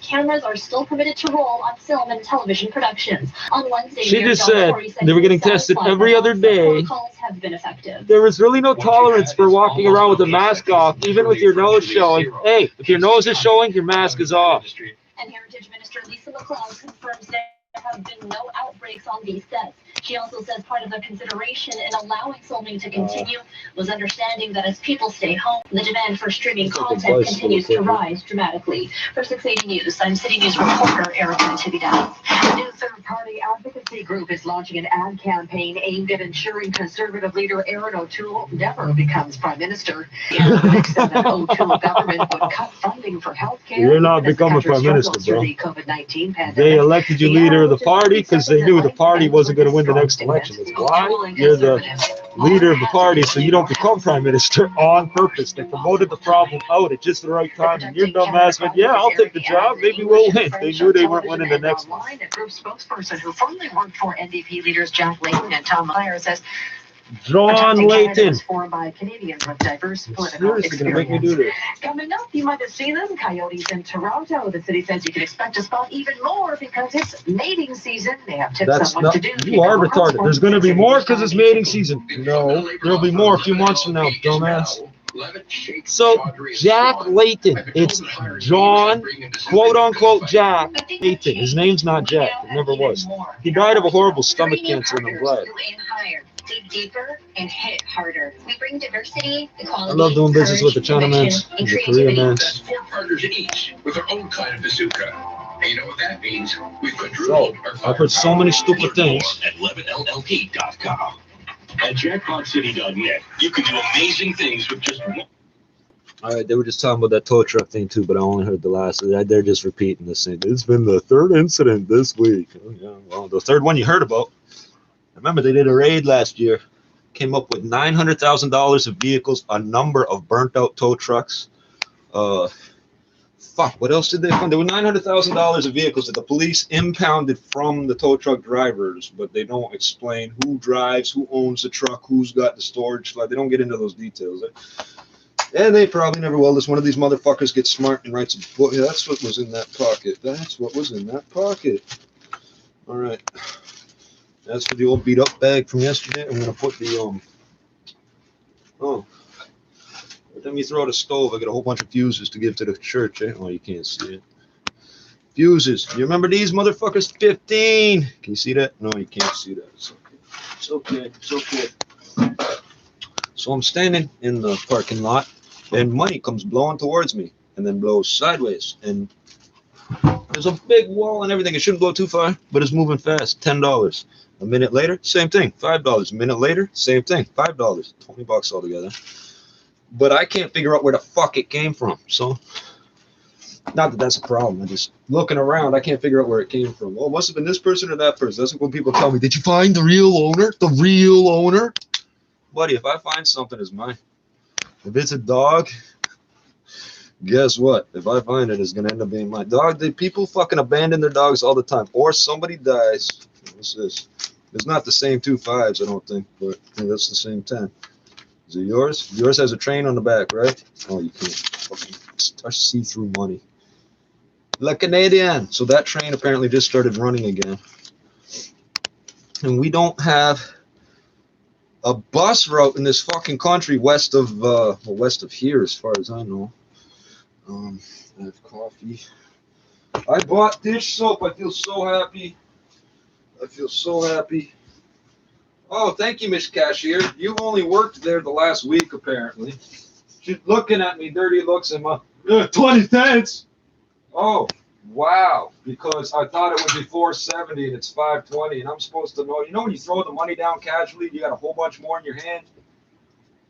cameras are still permitted to roll on film and television productions. On Wednesday, she just said they were getting tested every other day. Have been effective. There was really no tolerance for walking around with a mask off, even with your nose showing. Hey, if your nose is showing, your mask is off. And Heritage Minister Lisa McLeod confirms there have been no outbreaks on these sets. She also says part of their consideration in allowing filming to continue was understanding that as people stay home, the demand for streaming content continues to rise dramatically. For 680 News, I'm City News reporter Erica Natividad. A new third-party advocacy group is launching an ad campaign aimed at ensuring Conservative leader Aaron O'Toole never becomes Prime Minister. Analytics said that O'Toole government would cut funding for health care. You're not becoming Prime Minister, bro. They elected you leader of the party because they knew the party wasn't going to win the next election. That's why you're the leader of the party, so you don't become Prime Minister on purpose. They promoted the problem out at just the right time, and your dumbass went, yeah, I'll take the job, maybe we'll win. They knew they weren't winning the next one. A group spokesperson who formerly worked for NDP leaders Jack Layton and Tom Meyer says John Layton. Formed by Canadians with diverse political experience. Coming up, you might have seen them, coyotes in Toronto. The city says you can expect to spot even more because it's mating season. They have tips on what to do. You are retarded. There's going to be more because it's mating season. No, there'll be more a few months from now, dumbass. So, Jack Layton. It's John, quote-unquote, Jack Layton. His name's not Jack. It never was. He died of a horrible stomach cancer, and I'm glad. Dig deeper and hit harder. We bring diversity, equality. I love doing business with the China mans and the Korea mans. 4 partners each with their own kind of bazooka. And you know what that means? We've quadrupled our I've heard so many stupid things. At 11LLP.com. At jackpotcity.net, you can do amazing things with just one. All right, they were just talking about that tow truck thing too, but I only heard the last. They're just repeating the same. It's been the 3rd incident this week. Oh, yeah, well, the 3rd one you heard about. Remember, they did a raid last year, came up with $900,000 of vehicles, a number of burnt-out tow trucks. What else did they find? There were $900,000 of vehicles that the police impounded from the tow truck drivers, but they don't explain who drives, who owns the truck, who's got the storage. They don't get into those details. And they probably never will. This one of these motherfuckers gets smart and writes a book. Yeah, that's what was in that pocket. That's what was in that pocket. All right. That's for the old beat up bag from yesterday. I'm gonna put the every time you throw out a stove, I get a whole bunch of fuses to give to the church. Oh, you can't see it. Fuses. You remember these motherfuckers? 15. Can you see that? No, you can't see that. It's okay. It's okay. It's okay. So I'm standing in the parking lot, and money comes blowing towards me, and then blows sideways, and there's a big wall and everything. It shouldn't blow too far, but it's moving fast. $10. A minute later, same thing, $5. A minute later, same thing, $5. $20 altogether. But I can't figure out where the fuck it came from. So, not that that's a problem. I'm just looking around. I can't figure out where it came from. Well, it must have been this person or that person. That's when people tell me, did you find the real owner? The real owner? Buddy, if I find something, it's mine. If it's a dog, guess what? If I find it, it's going to end up being my dog. People fucking abandon their dogs all the time. Or somebody dies. What's this? It's not the same 2 5s, I don't think, but that's the same 10. Is it yours? Yours has a train on the back, right? Oh, you can't fucking see through money. Le Canadien. So that train apparently just started running again. And we don't have a bus route in this fucking country west of here, as far as I know. I have coffee. I bought dish soap. I feel so happy. I feel so happy. Oh, thank you, Miss Cashier. You only worked there the last week, apparently. She's looking at me, dirty looks, and my 20 cents. Oh, wow. Because I thought it would be $4.70 and it's $5.20, and I'm supposed to know. You know when you throw the money down casually, you got a whole bunch more in your hand?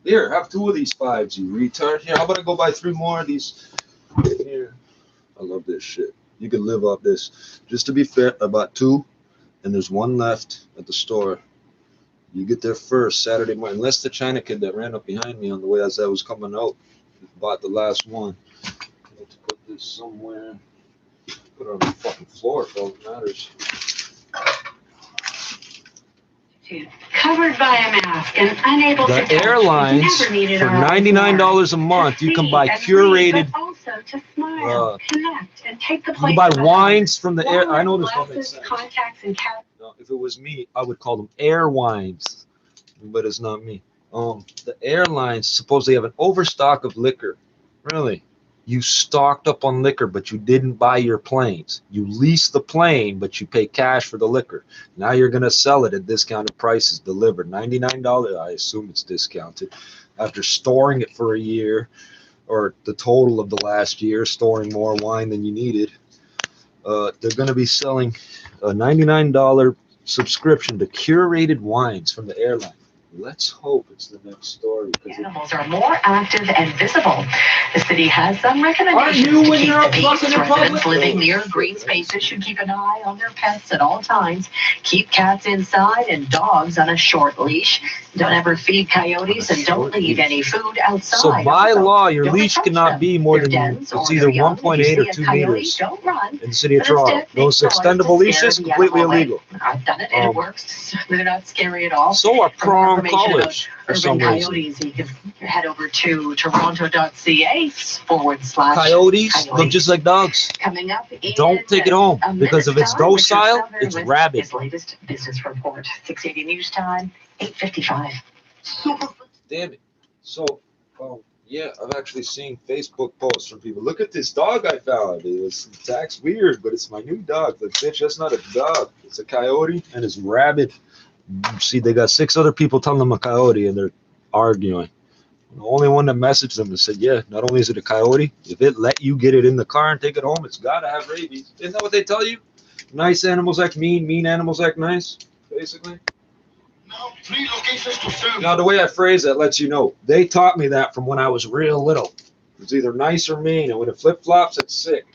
Here, have 2 of these 5s, you retard. Here, how about I go buy 3 more of these? Here. I love this shit. You can live off this. Just to be fair, I bought 2, and there's 1 left at the store. You get there first Saturday morning. Unless the China kid that ran up behind me on the way as I was coming out bought the last one. I have to put this somewhere. Put it on the fucking floor if all that matters. Covered by a mask and unable to touch. The airlines, for $99 a month, you can buy curated to smile, connect, and take the You place can buy of a wines from the air. I know Wallet, this don't make glasses, sense. contacts, and cash. No, if it was me, I would call them air wines, but it's not me. The airlines supposedly have an overstock of liquor. Really? You stocked up on liquor, but you didn't buy your planes. You leased the plane, but you pay cash for the liquor. Now you're going to sell it at discounted prices, delivered. $99, I assume it's discounted. After storing it for a year, or the total of the last year, storing more wine than you needed, they're going to be selling a $99 subscription to curated wines from the airline. Let's hope it's the next story. Animals are more active and visible. The city has some recommendations you to when keep you're the out peace. walking in Residents public? living near green spaces should keep an eye on their pets at all times. Keep cats inside and dogs on a short leash. Don't ever feed coyotes and don't leave any food outside. So by Also, law, your don't leash approach cannot them. be more Their than, dens it's or either their young. 1.8 If you or see a 2 coyote, meters don't run. in the city of But Toronto. instead, Those make noise to extendable scare leashes, the completely animal away. illegal. I've done it and it works. They're not scary at all. So are For more prong information collars for urban some reason. coyotes, you can head over to toronto.ca / Coyotes look just like dogs. Coming up in Don't take it home, a because if minute's it's time, Richard docile, Southern it's with rabid. His latest business report, 680 News Time, 8:55. Damn it. So, yeah, I've actually seen Facebook posts from people. Look at this dog I found. It acts weird, but it's my new dog. Like, bitch, that's not a dog. It's a coyote, and it's rabid. See, they got 6 other people telling them a coyote, and they're arguing. The only one that messaged them and said, yeah, not only is it a coyote, if it let you get it in the car and take it home, it's got to have rabies. Isn't that what they tell you? Nice animals act mean, mean animals act nice, basically. Now, 3 locations to serve. Now, the way I phrase that lets you know. They taught me that from when I was real little. It's either nice or mean, and when it flip-flops, it's sick.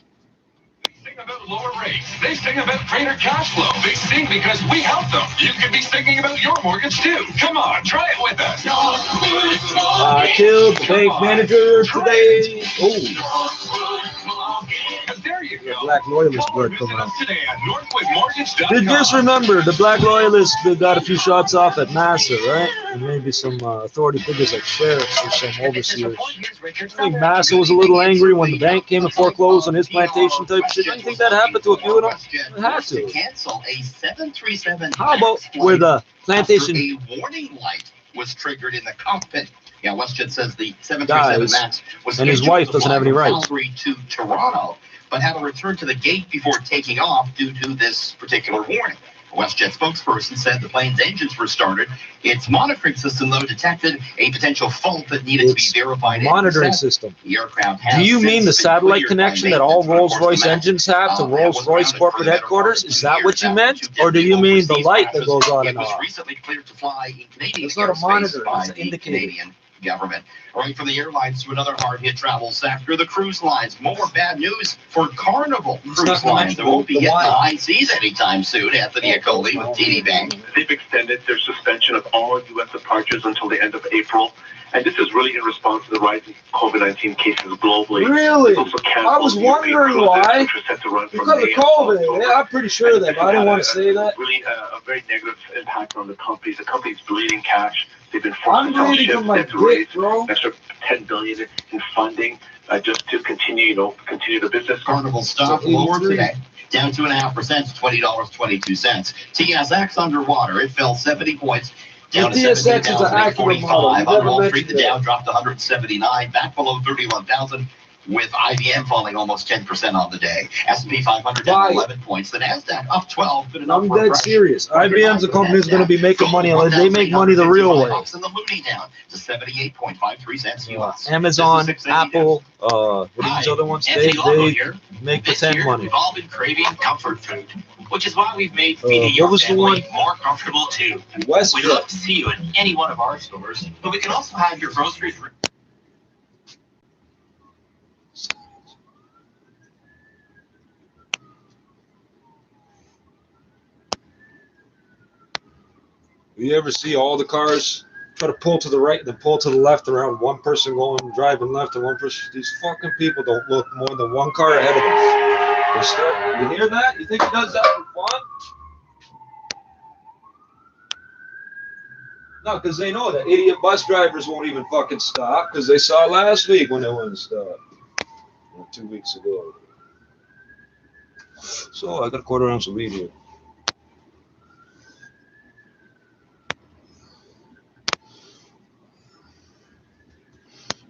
They sing about lower rates. They sing about greater cash flow. They sing because we help them. You could be singing about your mortgage too. Come on, try it with us. I killed the bank manager today. Oh, There you go. black loyalist Call or blood visit coming us out. today at northwoodmortgage.com. Did just remember the black loyalists got a few shots off at NASA, right? And maybe some authority figures like sheriffs or some overseers. I think Massa was a little angry when the bank came and foreclosed on his plantation type shit. Don't you think that happened to a few of them? It had to. Cancel a 737 How about where the plantation a warning light was triggered in the cockpit? Yeah, WestJet says the 737 Dies, MAX was and his scheduled wife to doesn't fly have any from rights. Calgary to Toronto, but had to return to the gate before taking off due to this particular warning. A WestJet spokesperson said the plane's engines were started. Its monitoring system, though, detected a potential fault that needed to be verified. and monitoring reset. system. The aircraft has Do you since mean the been satellite cleared by connection that all maintenance, but of course, Rolls-Royce the MAX, engines have to that was Rolls-Royce grounded for corporate the better headquarters? part of Is 2 that years what you after meant? 2 Or do you deadly mean the overseas light that crashes. goes on It and was off? recently cleared to fly in Canadian It's not a airspace monitor, by it's an the indicator. Canadian government. Right from the airlines to another hard-hit travel sector, the cruise lines. More bad news for Carnival Cruise Lines. They won't be hitting the high seas anytime soon. Anthony Acoli with TD Bank. They've extended their suspension of all U.S. departures until the end of April, and this is really in response to the rising COVID-19 cases globally. Really? It's also canceled I was European wondering cruises, why. which were set to run from Because of May until COVID. October. Yeah, I'm pretty sure of that, but I didn't want to say that. Really a very negative impact on the companies. The company's bleeding cash. They've been forced I'm to sell bleeding ships. from my They have to raise dick, bro. an extra $10 billion in funding just to continue, continue the business. Carnival stock So lower 83. today, down 2.5% to $20.22. TSX underwater. It fell 70 points. Down to The TSX is an accurate model. 17,845. You On never Wall Street, mentioned the that. Dow dropped 179, back below 31,000, with IBM falling almost 10% on the day. S&P 500 down Why? 11 points. The Nasdaq up 12. Good enough I'm for a dead crash. serious. IBM's a company that's going to be making money unless they make money the real way. And the Moody down to 78.53 cents US. Amazon, This is 680 Apple, what are these Hi, other ones? Anthony Longo They here. make This pretend year, money. we've all been craving comfort food, which is why we've made feeding what your was the family one? more comfortable too. We'd WestJet. love to see you in any one of our stores, but we can also have your groceries. You ever see all the cars try to pull to the right and then pull to the left around one person going driving left and one person? These fucking people don't look more than one car ahead of them. They start, you hear that? You think he does that for fun? No, because they know that idiot bus drivers won't even fucking stop because they saw last week when they wouldn't stop. 2 weeks ago. So I got a quarter ounce of weed here.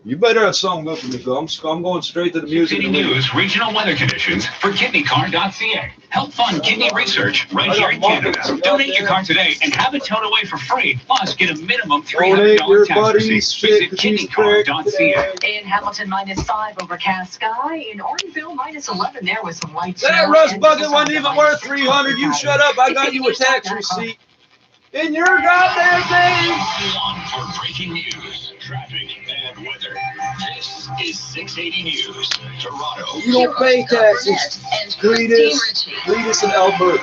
You better have something good for me, Gumps. I'm going straight to the music. City News regional weather conditions for kidneycard.ca. Help fund kidney research right here in Canada. Donate your card today and have it towed away for free. Plus, get a minimum $300 tax receipt. Visit kidneycard.ca. In Hamilton, -5, overcast sky. In Orangeville, -11. There was some light That snow. rust And bucket just wasn't on even the worth minus 300. You shut up. I got you a tax receipt. In your goddamn thing. On for breaking news, traffic, and weather. This is 680 News, Toronto. You don't pay taxes. Cletus and Albert.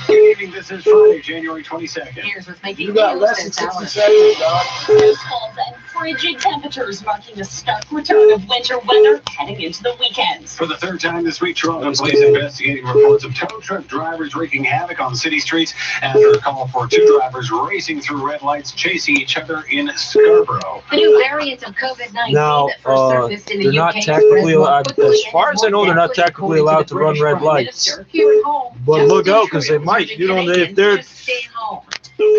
Good evening. This is Friday, January 22nd. Here's what's making You got news less than this hour. 60 seconds, Doc. Cold and frigid temperatures marking a stark return of winter weather heading into the weekend. For the third time this week, Toronto police investigating reports of tow truck drivers wreaking havoc on city streets after a call for two drivers racing through red lights, chasing each other in Scarborough. The new variant of COVID-19 Now, that first surfaced in the they're not UK technically spread more allowed, quickly as and far as I know, they're not more technically deadly, allowed to according run the red British Prime lights. Minister. Here at home, But Justin look out, because they Trudeau might. urging You know, if Canadians they're to stay home.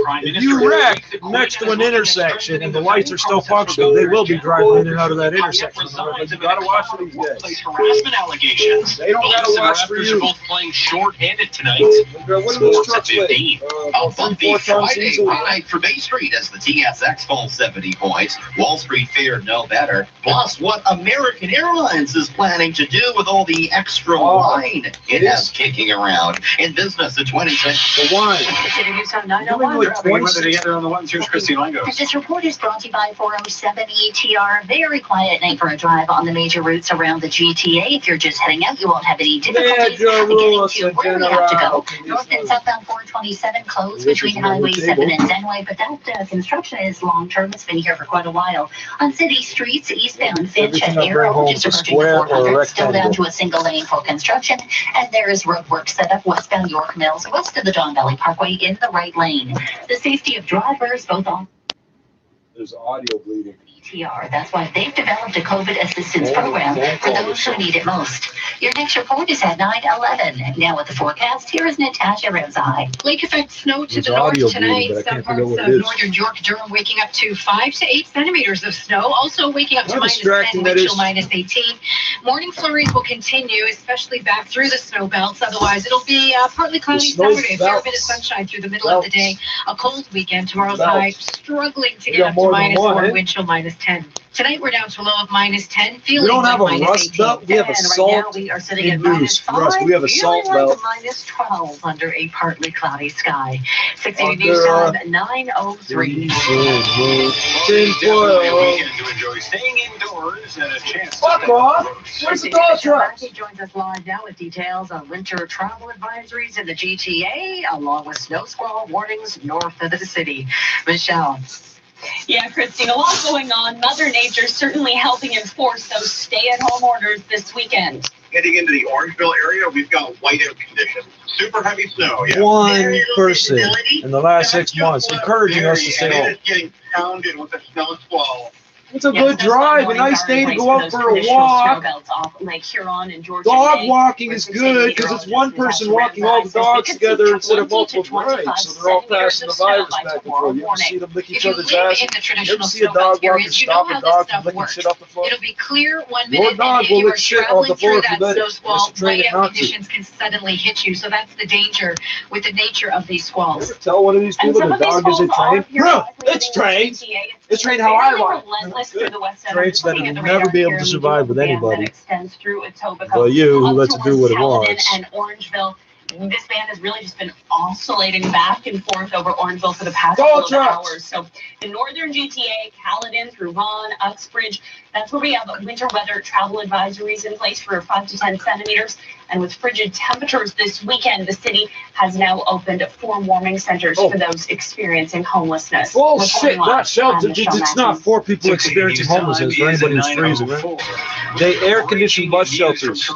Prime if Minister you wreck Queen next to an is looking at intersection strengthening and the lights are still vetting process for functioning, they will be voters. driving in and out of that Yet intersection. resigns You amid gotta a watch cloud for of these guys. workplace harassment allegations. They don't gotta Police and watch for Raptors you. are both playing short-handed tonight. What do those Sports at trucks weigh? 15. Up on the 3-4 tons Friday easily. ride for Bay Street as the TSX falls 70 points. Wall Street fared no better. Plus, what American Airlines is planning to do with all the extra wine it has kicking around in business at 26. The wine. City News on Doing 901. like Wrapping weather 26. together on the ones. Here's Christine Langos. This report is brought to you by 407 ETR. Very quiet night for a drive on the major routes around the GTA. If you're just heading out, you won't have any difficulties getting to where you have to go. North and southbound 427 closed between Highway 7 and Zenway, but that construction is long-term. It's been here for quite a while. On city streets, eastbound Finch at Everything I bring Arrow, home just is a approaching the square or a 400, still down rectangle. to a single lane for construction. And there is roadwork set up westbound York Mills, west of the Don Valley Parkway in the right lane. The safety of drivers, both on There's audio bleeding. ETR. That's why they've developed a COVID assistance program for those who need it most. Your next report is at 9:11. Now with the forecast, here is Natasha Rezai. Lake effect snow to There's the north audio tonight. bleeding, but I Some can't figure out parts what of it is. northern York, Durham waking up to 5 to 8 centimeters of snow. Also waking up to How minus distracting 10, that wind is. chill minus 18. Morning flurries will continue, especially back through the snow belts. Otherwise, it'll be partly cloudy snow Saturday. A fair belts. bit of sunshine through the middle of the day. A cold weekend. Tomorrow's Belts. high struggling to You get got up to more than minus one, 4, eh? wind chill minus 10. Tonight we're down to a low of minus 10. Feeling We don't like have a minus rust 18. belt. We have a And right salt. now we are sitting at induced minus rust. 5, We have a feeling salt like belt. a minus 12 under a partly cloudy sky. 680 Under, News time, 9:03. Definitely a weekend to enjoy staying indoors and a chance to Fuck stay off. close. Where's the dog trucks? He joins us live now with details on winter travel advisories in the GTA, along with snow squall warnings north of the city. Michelle. Yeah, Christine, a lot going on. Mother Nature certainly helping enforce those stay-at-home orders this weekend. Heading into the Orangeville area, we've got whiteout conditions. Super heavy snow. One Very little person visibility. in the last 6 Just months one encouraging us to area, stay and it home. is getting pounded with a snow squall. It's a good drive, a nice day to go out for a walk. Lake Huron and Georgia Dog Bay. walking is good because it's one person walking all the dogs together instead of multiple drives, so they're all passing the virus back and forth. You ever see them lick If each you other's live ass? in the You traditional ever see a snow dog belt walking, areas, you know stop how a this dog stuff from licking works. shit off the floor? It'll be clear one Your minute, dog and if will you are lick shit off traveling the floor through if you that let it. snow squall, Just train it whiteout not to. conditions can suddenly hit you. So that's the danger with the nature of these You squalls. ever tell one of these And people some the of these dog isn't squalls are trained? Bro, it's trained. It's trained how I want. Relentless through the west end. Trained so that Looking at it'll the never radar be able here to in the survive with Jordan band anybody. that extends through Etobicoke, But you, who up lets it do towards what it Caledon wants. and Orangeville. This band has really just been oscillating back and forth over Orangeville for the past couple of hours. So the northern GTA, Caledon through Vaughan, Uxbridge, that's where we have winter weather travel advisories in place for 5 to 10 centimeters. And with frigid temperatures this weekend, the city has now opened 4 warming centers for those experiencing homelessness. Bullshit, Reporting not live, shelter. I'm Michelle It's not Matthews. 4 people experiencing homelessness for anybody who's freezing, right? They air-conditioned bus shelters.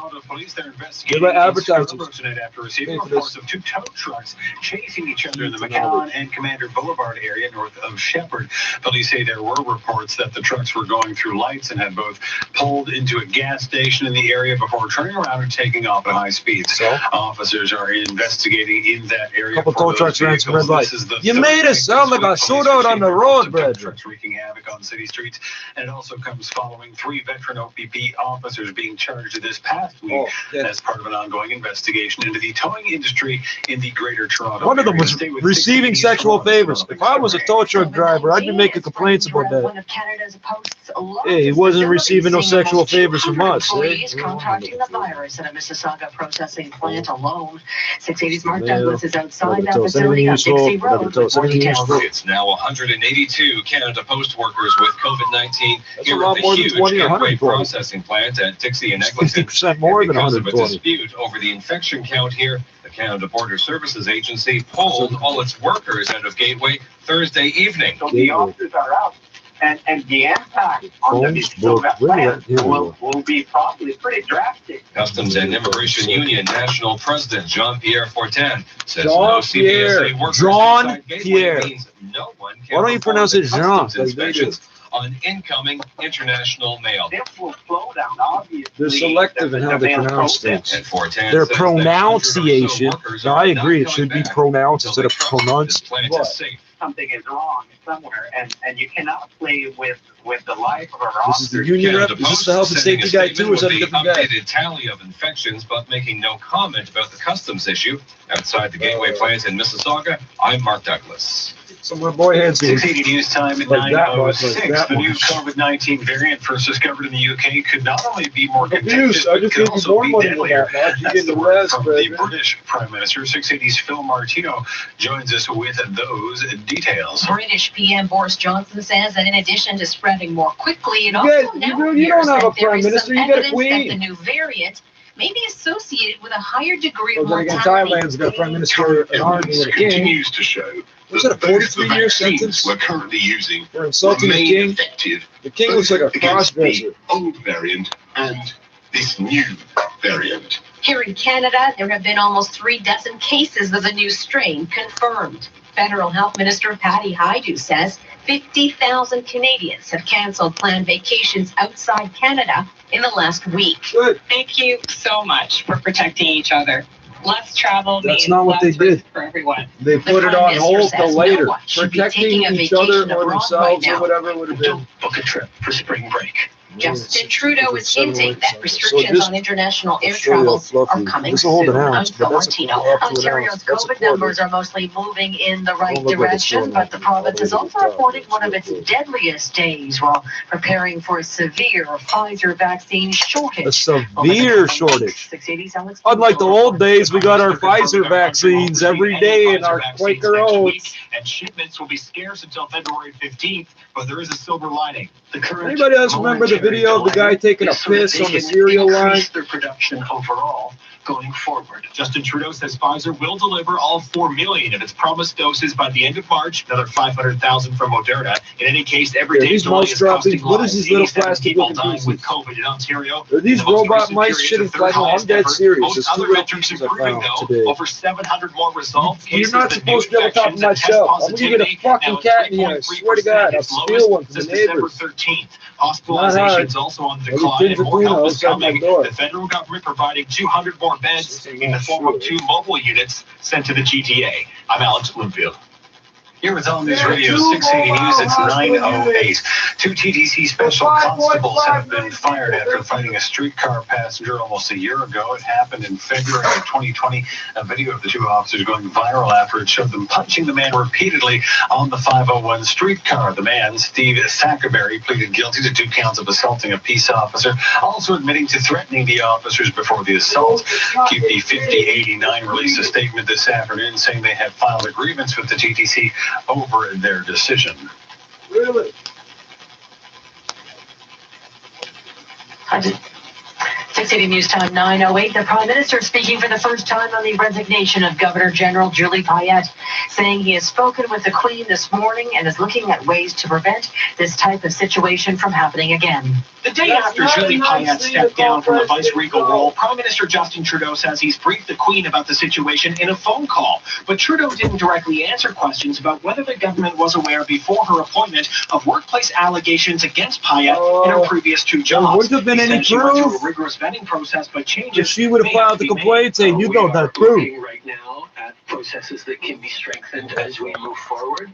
Give it advertising. After receiving reports of 2 tow trucks chasing each other in the McAllen and Commander Boulevard area north of Shepherd. Police say there were reports that the trucks were going through lights lights and had both pulled into a gas station in the area before turning around and taking off at high speeds. So? Officers are investigating in that area. Couple tow trucks ran some red lights. You made it sound like a shootout on the road, Brad. Trucks wreaking havoc on city streets, and it also comes following 3 veteran OPP officers being charged this past week as part of an ongoing investigation into the towing industry in the Greater Toronto. One of them was receiving sexual favors. If I was a tow truck driver, I'd be making complaints about that. Hey, he wasn't receiving no sexual favors from us. Employees contracting the virus at a Mississauga processing plant alone. 680's Mark Douglas is outside that facility on Dixie Road with more details. It's now 182 Canada Post workers with COVID-19 here lot at the more than huge 20 or Gateway 120. processing plant at Dixie and Eglinton. 50% more than Because of a 120. dispute over the infection count here, the Canada Border Services Agency pulled all its workers out of Gateway Thursday evening. So the officers are out, and the impact on the Mississauga plant will be probably pretty drastic. Customs and Immigration Union National President Jean-Pierre Fortin says no CBSA workers outside Gateway means no one can Why don't you perform pronounce the it Jean, customs like they do? inspections on incoming international mail. This will slow down, obviously. They're selective in how they pronounce things. And Fortin Their says that pronunciation. 100 or so workers Now, I are not agree, it going should be back pronounced until instead they of trust pronounced. this plant But is safe. Something is wrong somewhere, and you cannot play with the life of our This is the officers. union rep. Canada Is this Post the health and sending safety a guy too, or is that a statement different with guy? the updated tally of infections, but making no comment about the customs issue. Outside the Gateway plant in Mississauga, I'm Mark Douglas. So my boy had some 680 news time at like that much, 9:06. like that The new much. COVID-19 variant first discovered in the UK could not only be more Abuse. contagious, I but just could gave you also more be money than deadlier. that, man. You That's get the the word rest, from the Brethren. British Prime Minister. 680's Phil Martino joins us with those details. British PM Boris Johnson says that in addition to spreading more quickly, it You also guys- now you don't appears have a that there prime is minister, some you got a evidence that queen. the new variant may be associated with a higher degree of Well, then again, mortality. Thailand's got a prime minister, an army, and a king. Continues to show Was it a that both the 43-year vaccines sentence we're currently using for insulting the remain king? effective The king looks like a against cross-dresser. the old variant and this new variant. Here in Canada, there have been almost 36 cases of the new strain confirmed. Federal Health Minister Patty Hajdu says 50,000 Canadians have canceled planned vacations outside Canada in the last week. Good. Thank you so much for protecting each other. Less travel That's means not what they less risk did. for everyone. They put it Prime on Minister hold says till no later. one should be Protecting taking a each other vacation or abroad themselves right or now. whatever it would have been. Don't book a trip for spring break. Justin Trudeau is hinting that So restrictions just on international air show you how travels are fluffy. coming This will hold soon. an I'm ounce, but Phil that's a Martino. quarter up to an Ontario's ounce. That's a COVID quarter. numbers are mostly moving in the right Don't look like it's direction, going but the up province is all the way to also the top. reporting one of It's its good. deadliest days while preparing for a severe Pfizer vaccine A shortage. severe shortage. 680's Alex Unlike the Kingston old days, we got our Pfizer vaccines every day in our Quaker Oats. And shipments will be scarce until February 15th, but there is a silver lining. The current Anybody else remember the video of the guy taking a is so that piss they on the can cereal line? increase their production overall going forward. Justin Trudeau says Pfizer will deliver all 4 million of its promised doses by the end of March, another 500,000 from Moderna. In any case, every Yeah, day these delay mouse is droppings, costing what is lives. these little 87 plastic people looking dying with pieces? COVID in Ontario. Are these In the most robot recent mice period, shitting the flight? third No, I'm highest dead ever. serious. Most There's two other little metrics pieces I improving, found though. today. Over 700 more resolved You're cases not than supposed new to be able to top of infections and test myself. I'm gonna get a positivity. fucking Now it's cat in here. I swear to God, I'll its steal lowest one from the since December neighbors. 13th. Not Hospitalizations also on the Maybe decline, Tim and more Faguna help is outside my coming. door. The federal government providing 200 more beds in the form of 2 mobile units sent to the GTA. I'm Alex Bloomfield. Here with All News Radio 680 News, it's 9:08. 2 TTC special constables have been fired after fighting a streetcar passenger almost a year ago. It happened in February of 2020. A video of the 2 officers going viral after it showed them punching the man repeatedly on the 501 streetcar. The man, Steve Sackerberry, pleaded guilty to 2 counts of assaulting a peace officer, also admitting to threatening the officers before the assault. QP 5089 released a statement this afternoon saying they have filed a grievance with the TTC over their decision. Really? City News Time 9:08. The Prime Minister speaking for the first time on the resignation of Governor General Julie Payette, saying he has spoken with the Queen this morning and is looking at ways to prevent this type of situation from happening again. The day after Julie Payette stepped down from the vice-regal role, Prime Minister Justin Trudeau says he's briefed the Queen about the situation in a phone call. But Trudeau didn't directly answer questions about whether the government was aware before her appointment of workplace allegations against Payette in her previous 2 jobs. There wouldn't have been any She went through proof. a rigorous vetting process, but If changes she would have filed the complaint saying, you know that proof. Looking right now at processes that can be strengthened as we move forward,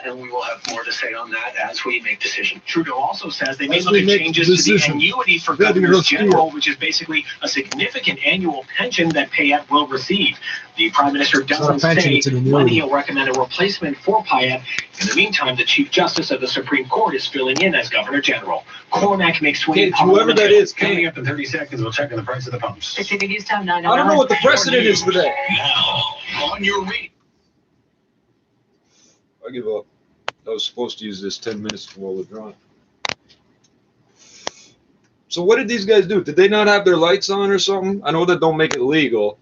and we will have more to say on that as we make decisions. Trudeau also says they may look at changes to the annuity for governors general, which is basically a significant annual pension that Payette will receive. The Prime Minister doesn't say when he'll recommend a replacement for Payette. In the meantime, the Chief Justice of the Supreme Court is filling in as Governor General. Cormac McSween. Whoever that is, coming up in 30 seconds, we'll check on the price of the pumps. 60 News Time 9:09. I don't know what the precedent is for that. Now, on your read. I give up. I was supposed to use this 10 minutes before withdrawing. So what did these guys do? Did they not have their lights on or something? I know that don't make it legal,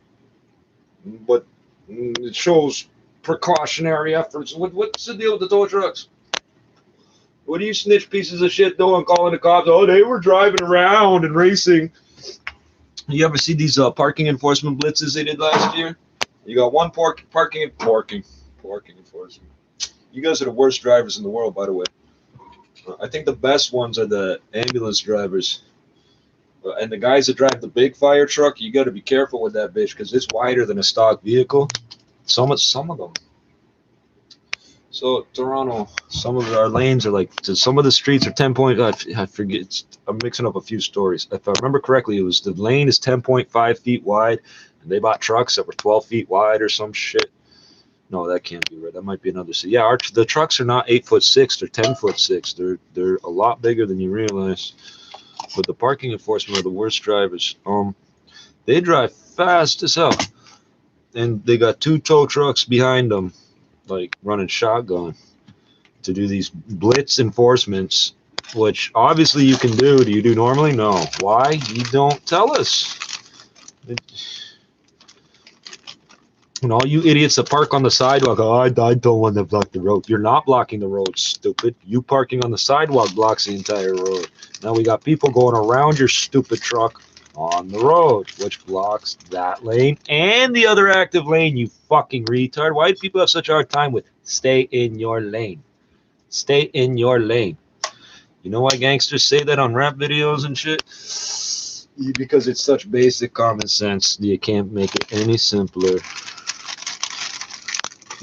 but it shows precautionary efforts. What's the deal with the tow trucks? What do you snitch pieces of shit doing, calling the cops? Oh, they were driving around and racing. You ever see these parking enforcement blitzes they did last year? You got one parking enforcement. You guys are the worst drivers in the world, by the way. I think the best ones are the ambulance drivers. And the guys that drive the big fire truck, you got to be careful with that bitch because it's wider than a stock vehicle. Some of them. So Toronto, some of our lanes are like, some of the streets are 10.5. I forget. I'm mixing up a few stories. If I remember correctly, it was the lane is 10.5 feet wide, and they bought trucks that were 12 feet wide or some shit. No, that can't be right. That might be another city. Yeah, the trucks are not 8'6". They're 10'6". They're a lot bigger than you realize. But the parking enforcement are the worst drivers. They drive fast as hell, and they got 2 tow trucks behind them, like running shotgun to do these blitz enforcements, which obviously you can do. Do you do normally? No. Why? You don't tell us. And all you idiots that park on the sidewalk, oh, I don't want to block the road. You're not blocking the road, stupid. You parking on the sidewalk blocks the entire road. Now we got people going around your stupid truck on the road, which blocks that lane and the other active lane, you fucking retard. Why do people have such a hard time with stay in your lane? Stay in your lane. You know why gangsters say that on rap videos and shit? Because it's such basic common sense. You can't make it any simpler.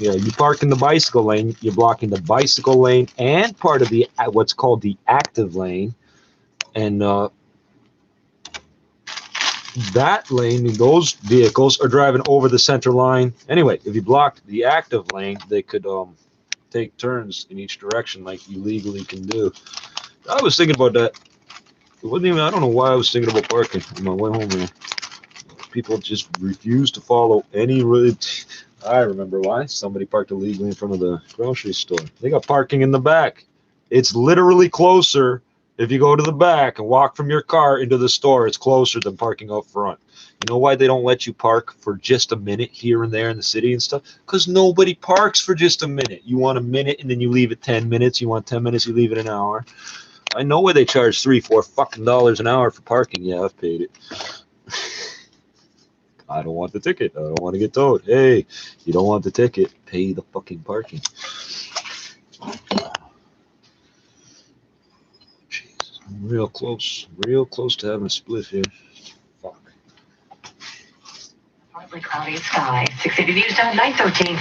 Yeah, you park in the bicycle lane, you're blocking the bicycle lane and part of the what's called the active lane. And that lane, those vehicles are driving over the center line. Anyway, if you blocked the active lane, they could take turns in each direction like you legally can do. I was thinking about that. It wasn't even, I don't know why I was thinking about parking on my way home here. People just refuse to follow any road. I remember why. Somebody parked illegally in front of the grocery store. They got parking in the back. It's literally closer. If you go to the back and walk from your car into the store, it's closer than parking up front. You know why they don't let you park for just a minute here and there in the city and stuff? Because nobody parks for just a minute. You want a minute and then you leave it 10 minutes. You want 10 minutes, you leave it an hour. I know why they charge $3-4 fucking dollars an hour for parking. Yeah, I've paid it. I don't want the ticket. I don't want to get towed. Hey, you don't want the ticket, pay the fucking parking. Jesus, I'm real close to having a split here. Fuck. Partly cloudy sky. 680 News Time 9:13.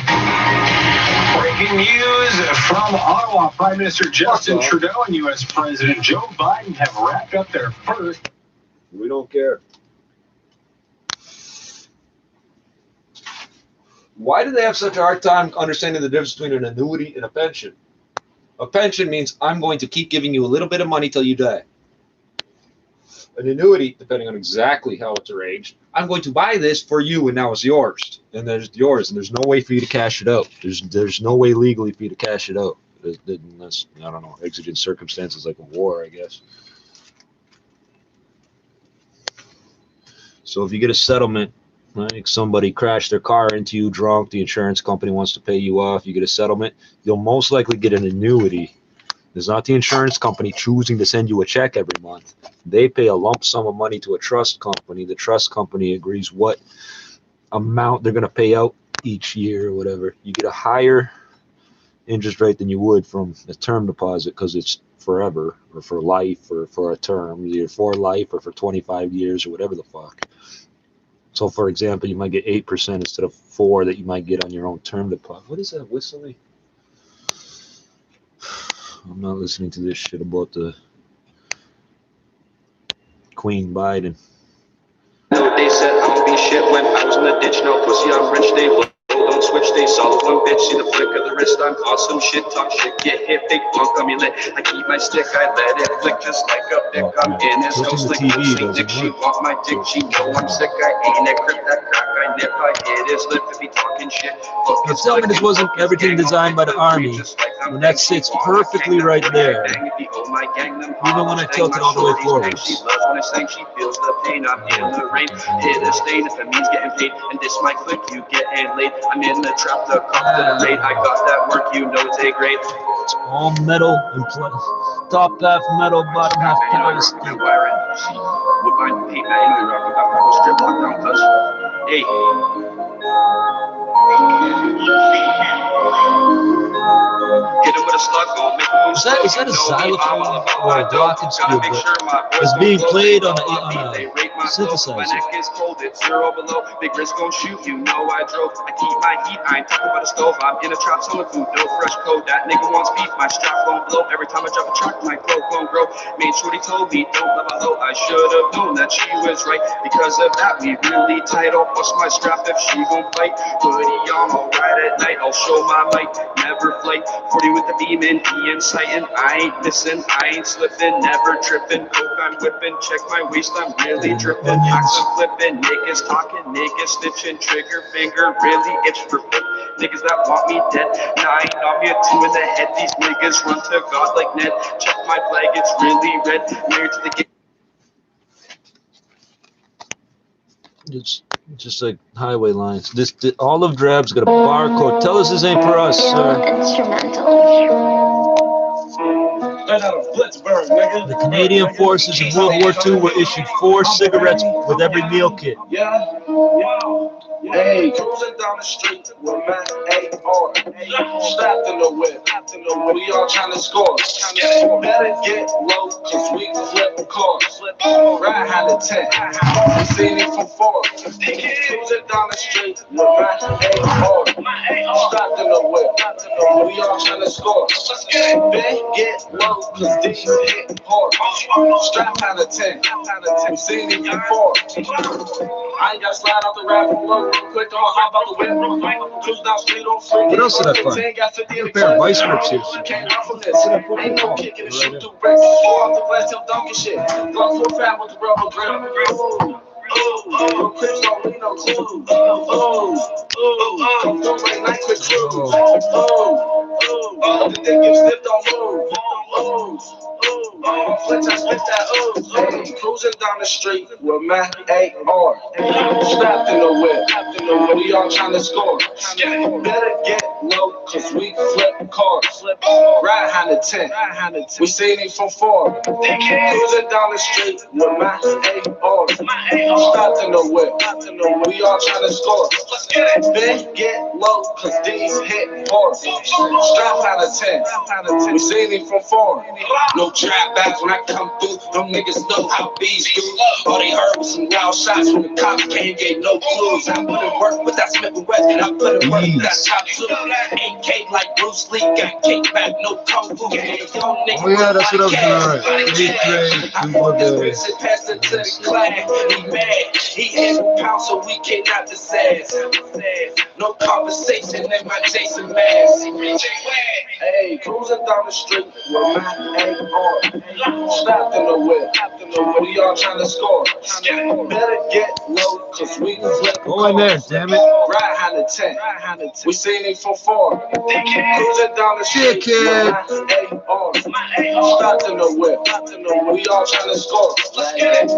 Breaking news from Ottawa. Prime Minister Justin Trudeau and U.S. President Joe Biden have wrapped up their first. We don't care. Why do they have such a hard time understanding the difference between an annuity and a pension? A pension means I'm going to keep giving you a little bit of money till you die. An annuity, depending on exactly how it's arranged, I'm going to buy this for you and now it's yours. And there's yours, and there's no way for you to cash it out. There's no way legally for you to cash it out. Unless, I don't know, exigent circumstances like a war, I guess. So if you get a settlement, like somebody crashed their car into you drunk, the insurance company wants to pay you off, you get a settlement, you'll most likely get an annuity. It's not the insurance company choosing to send you a check every month. They pay a lump sum of money to a trust company. The trust company agrees what amount they're going to pay out each year or whatever. You get a higher interest rate than you would from a term deposit because it's forever or for life or for a term, either for life or for 25 years or whatever the fuck. So, for example, you might get 8% instead of 4% that you might get on your own term deposit. What is that whistling? I'm not listening to this shit about the Queen Biden. No, they said I don't be shit when I was in the ditch. No pussy, I'm rich. They will don't switch. They solid one bitch. See the flick of the wrist. I'm awesome. Shit talk shit. Get hit. Big funk on me lit. I keep my stick. I let it flick just like a dick. I'm in his house like a dick. She want my dick. She know I'm sick. I ain't that grip that crack. I nip. I hit his lip if he talking shit. Now tell me this wasn't everything designed by the Army. And that sits perfectly right there. Even when I tilt it all the way forward. She loves when I sing. She feels the pain. I'm in the rain. Hit a stain if it means getting paid. And this might click. You getting laid. I'm in the trap. The cop to the raid. I got that work. You know it's a grade. It's all metal and top half metal, bottom half plastic. With my paint, I ain't rocking that purple strip lockdown, cuz. Hey. Hit him with a slug, go make him move. Is that a xylophone or a glockenspiel? But it's being played on a synthesizer. It's cold, it's 0 below. Big wrist gon' shoot, you know I drove. I keep my heat, I ain't talking about a stove. I'm in a trap selling food, no fresh code. That nigga wants beef, my strap gon' blow. Every time I drop a track, my cloak gon' grow. Main shorty told me, don't let my low. I should've known that she was right. Because of that, we really tight. I'll bust my strap if she gon' fight. Hoodie on, I'll ride at night. I'll show my might, never flight. 40 with the beam in, E sightin'. I ain't missing, I ain't slipping, never tripping. Coke I'm whipping, check my waist, I'm really dripping. Hacks I'm flipping, niggas talking, niggas snitching. Trigger finger really itch for flip. Niggas that want me dead, 9 on me, a 2 in the head. These niggas run to God like Ned. Check my flag, it's really red. Married to the game. It's just like highway lines. This Olive Drab's got a barcode. Tell us this ain't for us, sir. The Canadian forces in World War II were issued 4 cigarettes with every meal kit. Hey, cruising down the street with my AR, strapped in the whip, we all trying to score. Better get low, cause we flip cars. Ride high to 10, we seen it from 4. Cruising down the street with my AR, strapped in the whip, we all trying to score. Better get low, cause these hit hard. Strap high to 10, we seen it from 4. I ain't gotta slide out the rap and blow. Quick on hop out the window. Cruise down street on free. What else did I find? A pair of vice grips here. Ain't no kicking and shoot through bricks. Go off the glass till donkey shit. Glock 4 fat with the rubber grip. Crips don't lean no clue. Come through late night quick cruise. The niggas stiff don't move. Fletch, I spit that hey, cruising down the street with my AR, strapped in the whip, we all trying to score. Better get low, cause we flip cars. Ride high to 10, we seen it from 4. Cruising down the street with my AR, strapped in the whip, we all trying to score. Better get low, cause these hit hard. Strap high to 10, we seen it from 4. No trap bags when I come through, them niggas know how bees do. All they heard was some loud shots from the cops, can't get no clues. I put in work with that Smith & Wesson, I put in work with that top 2. AK like Bruce Lee, got kickback, no kung fu. Oh yeah, that's what I was doing. I passed it to the class, he mad, he in the pound so we cannot disass. No conversation in my Jason mask. Hey, cruising down the street with my AR, strapped in the whip, we all trying to score. Better get low, cause we flip. Go in there, damn it. Ride high to 10, we seen it from 4. Cruising down the street. Strapped in the whip. We all trying to score.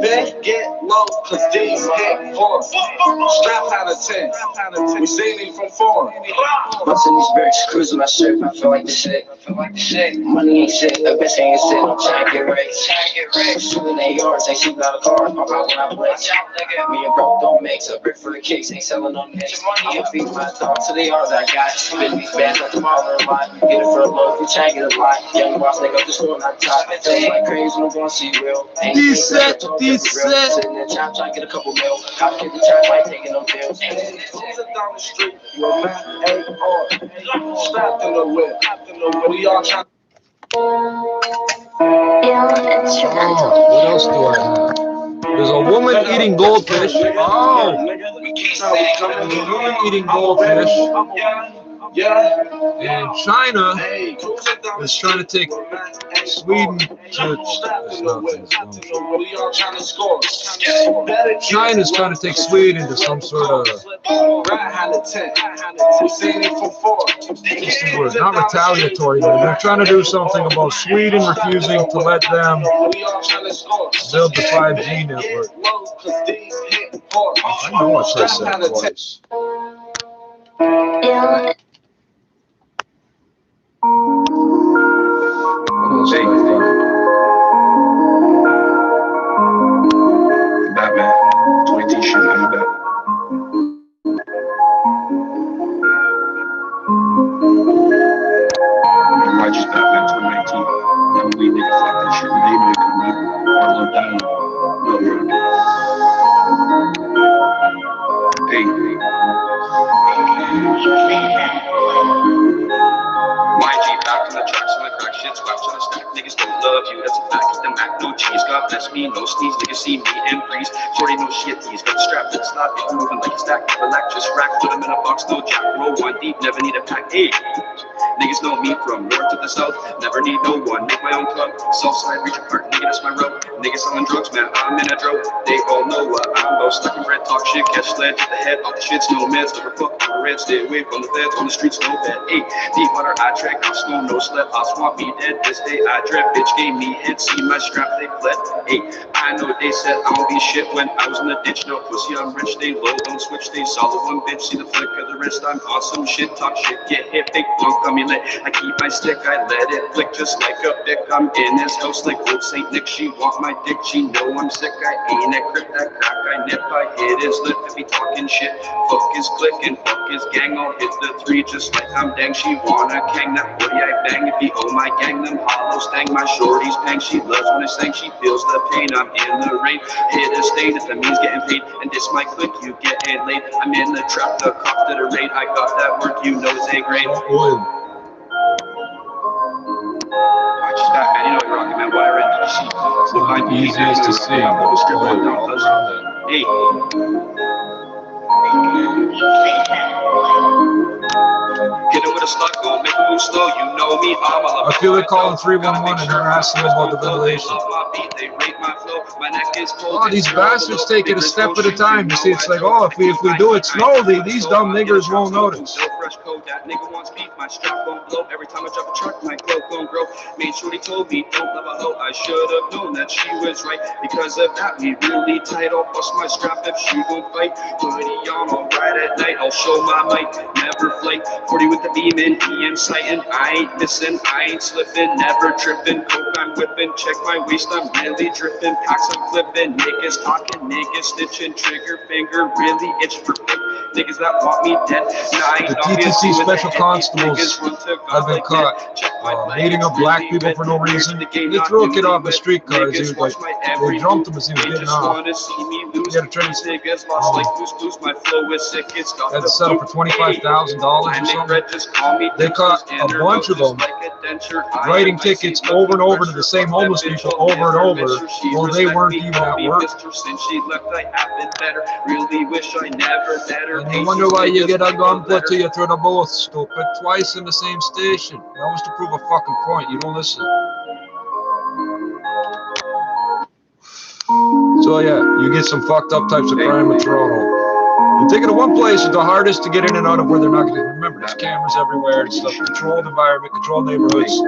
Bet get low, cause these hit hard. Strap out of 10. We seen him from 4. Bustin' these bricks, cruising my shit. I feel like the shit. Money ain't shit. The bitch ain't shit. I'm trying to get rich. Shooting their yards, ain't shooting out of cars. Pop out when I blitz. Me and bro don't mix. A brick for the kicks, ain't selling no nicks. I'ma feed my dog to the yards I got. Spin these bands like tomorrow in line. Get it for a low, you try get a lot. Young boss, nigga, up the store, not top. Feeling like crazy, no gonna see real. Decent. Sitting there trying to get a couple mil. Cop 50 times, I ain't taking no pills. Cruising down the street with my AR. Strapped in the whip. We all trying. What else do I have? There's a woman eating goldfish. Oh, there's a woman eating goldfish. And China is trying to take Sweden to. China is trying to take Sweden to some sort of. Not retaliatory, but they're trying to do something about Sweden refusing to let them build the 5G network. I know I said that twice. Batman, 20 shit in the back. I just Batman 2019. That weed nigga fuck that shit. They make it come out. All up down. YG back in the tracks when I crack shit, scratch on the stack. Niggas don't love you, that's a fact. It's the Mac, no cheese. God bless me, no sneeze. Niggas see me and breeze. Shorty, no shit, he's got the strap to the slot. It's moving like a stack. Relax, just rack. Put him in a box, no jack. Roll one deep, never need a pack. Hey. Niggas know me from north to the south. Never need no one. Make my own club. Southside, reach apart. Nigga, that's my road. Niggas selling drugs, man. I'm in a drought. They all know what I'm about. Stuck in red, talk shit, catch sled to the head. All the shit's no meds. Never fuck with red. Stay away from the feds. On the streets, no bed. Hey, deep water, I track. I snow, no sled. I swamp me dead. This day I dread. Bitch gave me hit. See my strap, they fled. Hey, I know they said I don't be shit when I was in the ditch. No pussy, I'm rich. They low, don't switch. They solid one bitch. See the flick of the wrist. I'm awesome. Shit, talk shit, get hit. Big funk on me. I keep my stick, I let it flick just like a dick. I'm in this house like old Saint Nick. She want my dick, she know I'm sick. I ain't a crip, that crack I nip. I hit his lip if he talking shit. Fuck his click and fuck his gang. I'll hit the 3 just like I'm dang. She wanna gang that booty I bang. If he owe my gang, them hollows stang. My shorty's pang, she loves when I sang. She feels the pain, I'm in the rain. Hit a state if that means getting paid. And this my click, you getting late. I'm in the trap, the cops did a raid. I got that work, you know it's A grade. I just got, man, you know you're rocking, man. Wire in, did you see? So I'm easiest to see. I'm strip on down, hey. Hit it with a slug, go make a move slow. You know me, I'm a I feel like calling 311 and harassing them about the ventilation. Oh, these bastards take it a step at a time. You see, it's like, oh, if we do it slowly, these dumb niggers won't notice. That nigga wants beef, my strap gon' blow. Every time I drop a truck, my cloak gon' grow. Made sure he told me, don't love a hoe. I should have known that she was right. Because of that, we really tight. I'll bust my strap if she gon' fight. Hoodie on, I'll ride at night. I'll show my might, never flight. 40 with the beam in, he sightin'. I ain't missing, I ain't slipping, never tripping. Coke, I'm whipping. Check my waist, I'm really dripping. Packs, I'm flipping. Niggas talking, niggas stitching. Trigger finger, really itch for pick. Niggas that want me dead. The TTC special constables have been caught beating up black people for no reason. They threw a kid off the streetcar as he was like, they jumped him as he was getting off. He had to train. Had to settle for $25,000 or something. They caught a bunch of them writing tickets over and over to the same homeless people over and over. Well, they weren't even at work. And you wonder why you get a gun put to you through the both, stupid. Twice in the same station. That was to prove a fucking point. You don't listen. So yeah, you get some fucked up types of crime in Toronto. You Take it to one place is the hardest to get in and out of where they're not going to remember. There's cameras everywhere and stuff. Controlled environment, controlled neighborhoods.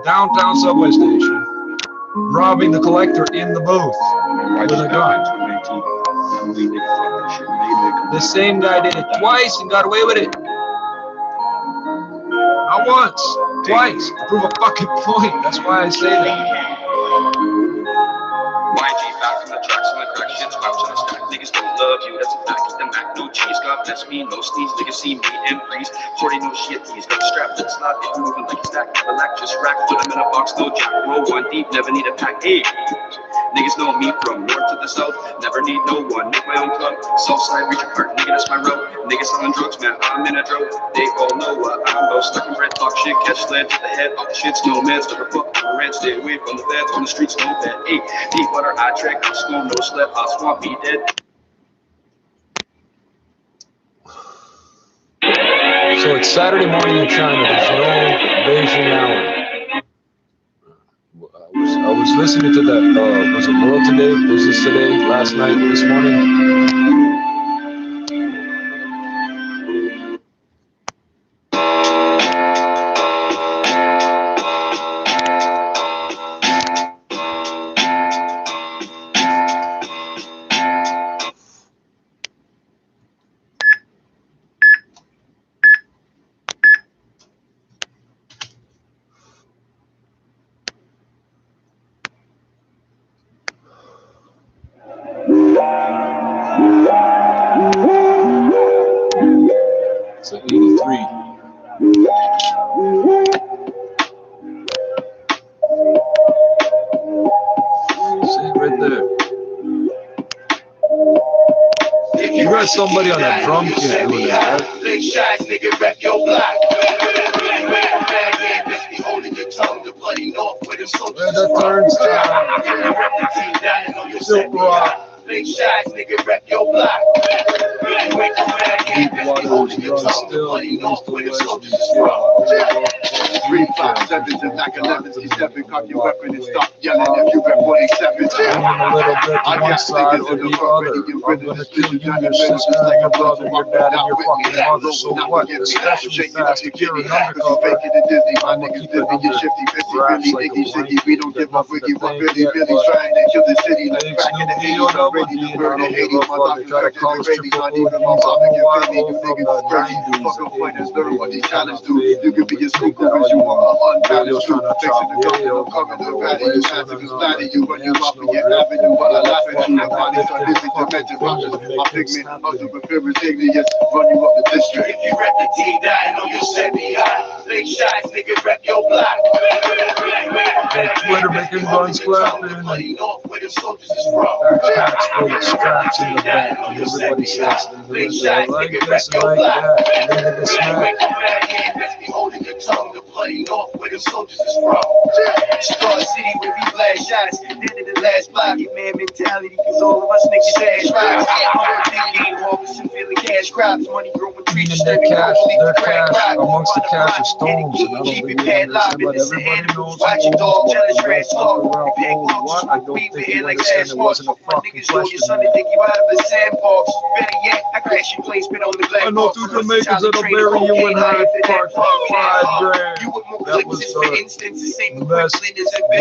Downtown subway station. Robbing the collector in the booth with a gun. The same guy did it twice and got away with it. Not once, twice. To prove a fucking point. That's why I say that. YG back from the tracks and the crack shit's bouncing the stack. Niggas don't love you, that's a fact. The Mac, no cheese. God bless me, no sneeze. Niggas see me and freeze. 40 no shit, he's got a strap that's not it. Moving like a stack. Never lack, just rack. Put him in a box, no jack. Roll one deep, never need a pack. Hey. Niggas know me from north to the south. Never need no one. Make my own club. Southside, reach apart. Nigga, that's my road. Niggas selling drugs, man. I'm in a drought. They all know what I'm about. Stuck in red, talk shit. Catch lead to the head. Off the shit's no meds. Never fuck with the rent. Stay away from the feds. On the streets, no bed. Hey, deep water, I track. I swim, no sled. I swamp, be dead. So it's Saturday morning in China. There's no Beijing hour. I was listening to that, was it World Today? Was this today? Last night? This morning? It's at 83. See right there. You got somebody on that drum kit doing that, right? Big shots, nigga, rep your block. Where the turnstile. Silk Rock. Big shots, nigga, rep your block. Deep waters run still. East to west. 3, 5, 7s and back 11s. You step and cock your weapon and stop yelling if you rep 47. A little bit to one side or the other. I'm gonna kill you, your sister, your brother, your dad, and your fucking mother. So what? Especially fast. If you're an undercover, I'm gonna keep it under wraps like a blanket. We don't give up with you. I'm really trying to kill the city. Let's crack it and you already the burden. Hating my doctor, try to call us triple ODs. I'm from the 90s. Fucking fighters, learn what these talents do. You can be a super because you are unbalanced. Fixing the government, cover the valley. You have to splatter you when you're off of your avenue. While I laugh at you, my bodies are different dimensions. My pigment, I'm super fearless, ignorance. Run you up the district. If you rep the T9, know you set me high. Big shots, nigga, rep your block. Twitter making guns clapping. Backpacks full of straps in the back. And everybody says things like this and like that. And then they smack. Holding your tongue, the bloody north where the soldiers is from. Star City where we blast shots. Then in the last block, your man mentality, cause all of us niggas ass rocks. I'm working game walkers and feeling cash crops. Money growing trees, their cash, amongst the cash are stones. And I don't think everybody knows what? I don't think you understand it wasn't a fucking question. I know through Jamaicans that'll bury you in Hyde Park for $5 grand. That was the best,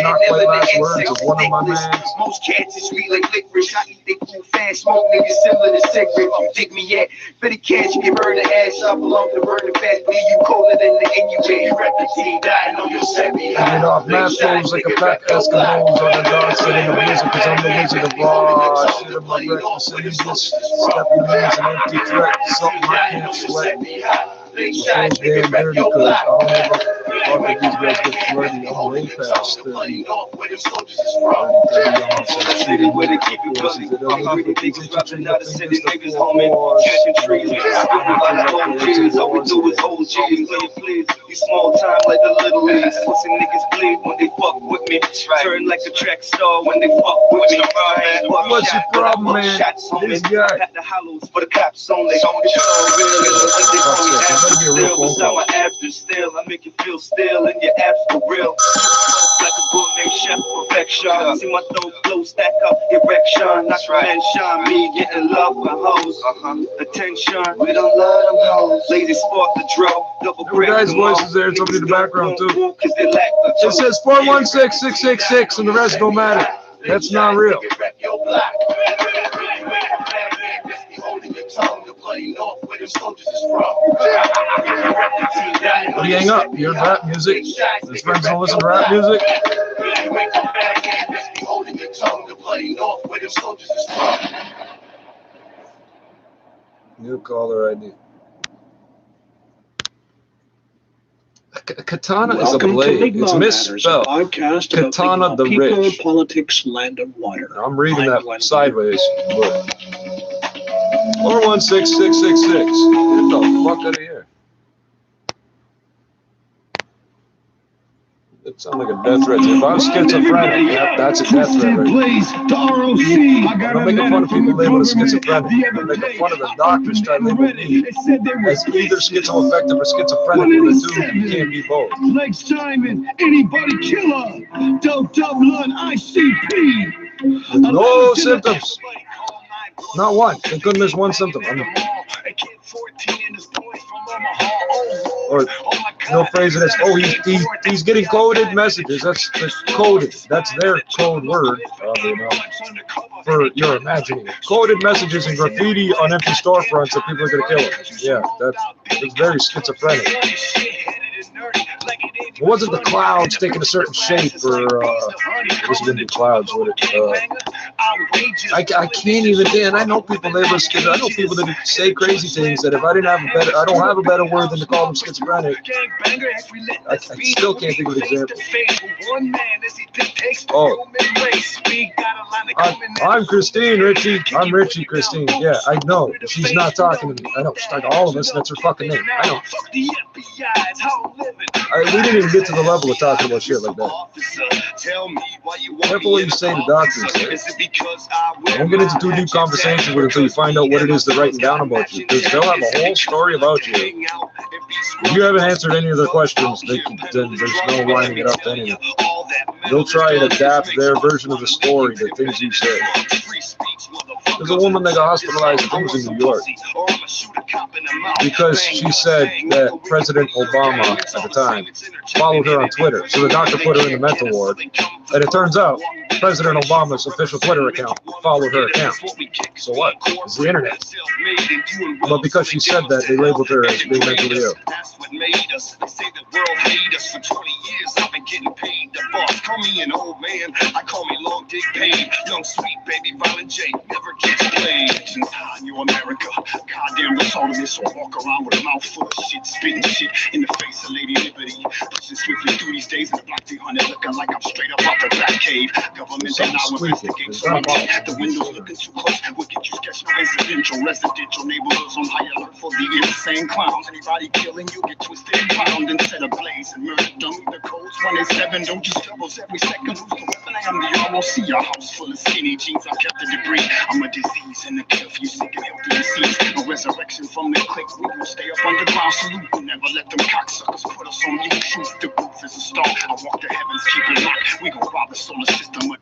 not quite last words of one of my mans. Most cats is sweet like licorice. I eat they cool fast, smoke niggas similar to cigarette. You dig me yet? Better catch, give her the ass. I belong to burn the fast, believe you colder than the Inuit. You rep the T9, know you'll set me high. Get off map phones like a pack of Eskimos on the dog sitting in the blizzard, cause I'm the wizard of raw shit in my breakfast. So you just step in the man's an empty threat, something I can't sweat. Big So damn dirty, cause I don't give a fuck if these guys get flirty. I'm way past 30. 30 Where they keep you busy. I'm really niggas rapping out of city niggas home in catching trees. I do is OGs. Please. be small time like the little leagues. Pussy niggas bleed when they fuck with me. Turn like a track star when they fuck with me. What's your problem, man? This guy. At the hollows for the cops only. It's all real. Beside my abs is still. I make you feel still and your abs for real. Like a gourmet chef perfection. See my throat flow stack up erection. Not to mention me getting love for hoes. Attention, we don't love them hoes. Lazy sport the draw. Double break. Guys' voices there. Somebody in the background too. It says 416-666 and the rest don't matter. That's not real. You hang up. You heard rap music. His friends don't listen to rap music. New caller ID. Katana is a blade. It's misspelled. Katana the Rich. Politics, land, and water. I'm reading that sideways. 416-666. Get the fuck out of here. It sounds like a death threat. If I'm schizophrenic, yep, that's a death threat. Right? I'm not making fun of people labeled as schizophrenic. I'm making fun of the doctors trying to label me as either schizoaffective or schizophrenic. The two, you can't be both. Like Simon, anybody killer. Dope Dublin, ICP. With no symptoms. Not one. They couldn't miss one symptom. Or no phrase in this. Oh, he's getting coded messages. That's coded. That's their code word. For your imagining. Coded messages and graffiti on empty storefronts that people are going to kill him. Yeah, that's very schizophrenic. It wasn't the clouds taking a certain shape, or this wouldn't be clouds, would it? I can't even. Dan, I know people label schizophrenic. I know people that say crazy things that if I didn't have a better, I don't have a better word than to call them schizophrenic. I still can't think of an example. Oh, I'm Christine, Richie. I'm Richie, Christine. Yeah, I know. She's not talking to me. I know. She's talking to all of us, and that's her fucking name. I know. We didn't even get to the level of talking about shit like that. Careful what you say to doctors. Don't get into too deep conversations with until you find out what it is they're writing down about you, because they'll have a whole story about you. If you haven't answered any of their questions, then there's no lining it up to anything. They'll try and adapt their version of the story to things you say. There's a woman that got hospitalized, I think it was in New York, because she said that President Obama at the time followed her on Twitter. So the doctor put her in the mental ward. And it turns out President Obama's official Twitter account followed her account. So what? It's the internet. But because she said that, they labeled her as being mentally ill. Call me an old man, I call me long dick pain. Young sweet baby Violent J never gets played. Since New America, goddamn retardedness, so I walk around with a mouth full of shit, spitting shit in the face of Lady Liberty. Pushing swiftly through these days in the Block 300, looking like I'm straight up off the back cave. Government they now investigate something. The windows looking too close, we'll get you sketched residential neighborhoods on high alert for the insane clowns. Anybody killing you get twisted and bound and set ablaze and murdered. Dumb the codes 187, don't you stumbles every second. Who's the weapon? I am the ROC, a house full of skinny jeans. I've kept the debris. I'm a disease and a kill for you sick and healthy disease. A resurrection from the click. We will stay up underground. Salute. We'll never let them cocksuckers put us on you. Shoot the roof as a star. I walk the heavens, keep it locked. We gon' rob the solar system.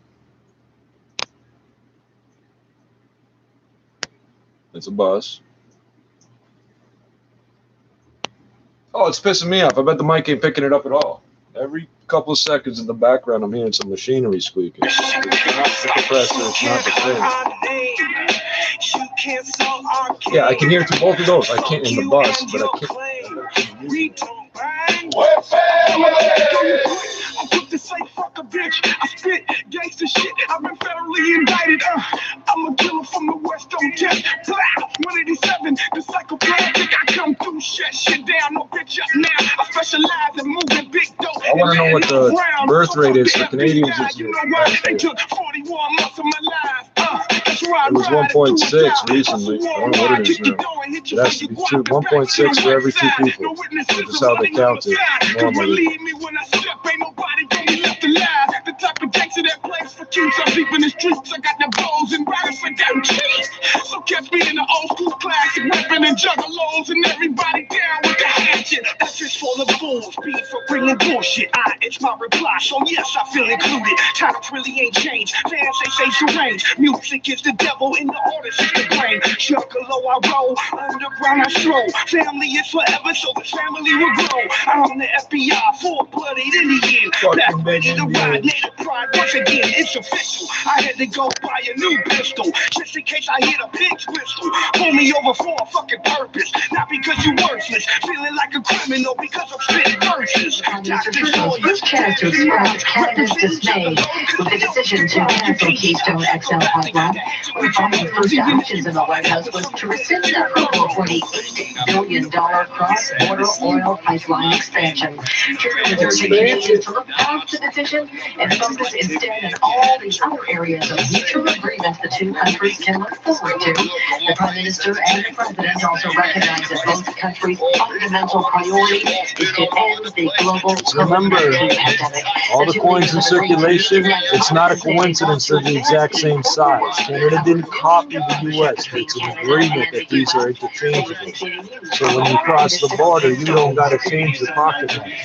It's a bus. Oh, it's pissing me off. I bet the mic ain't picking it up at all. Every couple of seconds in the background, I'm hearing some machinery squeaking. It's not the compressor, it's not the thing. Yeah, I can hear through both of those. I can't in the bus, but I can't. I put this like fuck a bitch. I spit gangster shit. I've been federally indicted. I'm a killer from the West. Don't test. 187. The psychopathic. I come through, shut down. No bitch up now. I specialize in moving big dope. I want to know what the birth rate is for Canadians this year. They took 41 months of my life. It was 1.6 recently. I don't know what it is now. It has to be 1.6 for every 2 people. Which is how they count it normally. The type of gangster that plays for keeps. I'm deep in the streets. I got the balls and rattles for them cheese. So catch me in the old school classic weapon and juggalos and everybody down with the hatchet. That's just for the fools. Be for bringing bullshit. It's my reply. So yes, I feel included. Titles really ain't changed. Fans say strange. Music is the devil and the artist is the brain. Juggalo I roll. Underground I stroll. Family is forever, so the family will grow. I'm the FBI, full-blooded Indian. Back ready to ride. Native pride once again. It's official. I had to go buy a new pistol just in case I hit a pig's whistle. Pull me over for a fucking purpose, not because you worthless. Feeling like a criminal because I'm spitting verses. First chance to express Canada's dismay with the decision to cancel Keystone XL pipeline. One of the first actions in the White House was to rescind the approval for the $8 billion cross-border oil pipeline expansion. Trippz urging Canadians to look past the decision and focus instead on all these other areas of mutual agreement the two countries can look forward to. The Prime Minister and the President also recognize that both countries' fundamental priority is to end the global COVID-19 pandemic. All the coins in circulation, it's not a coincidence they're the exact same size. Canada didn't copy the U.S. It's an agreement that these are interchangeable. So when you cross the border, you don't got to change the pocket money.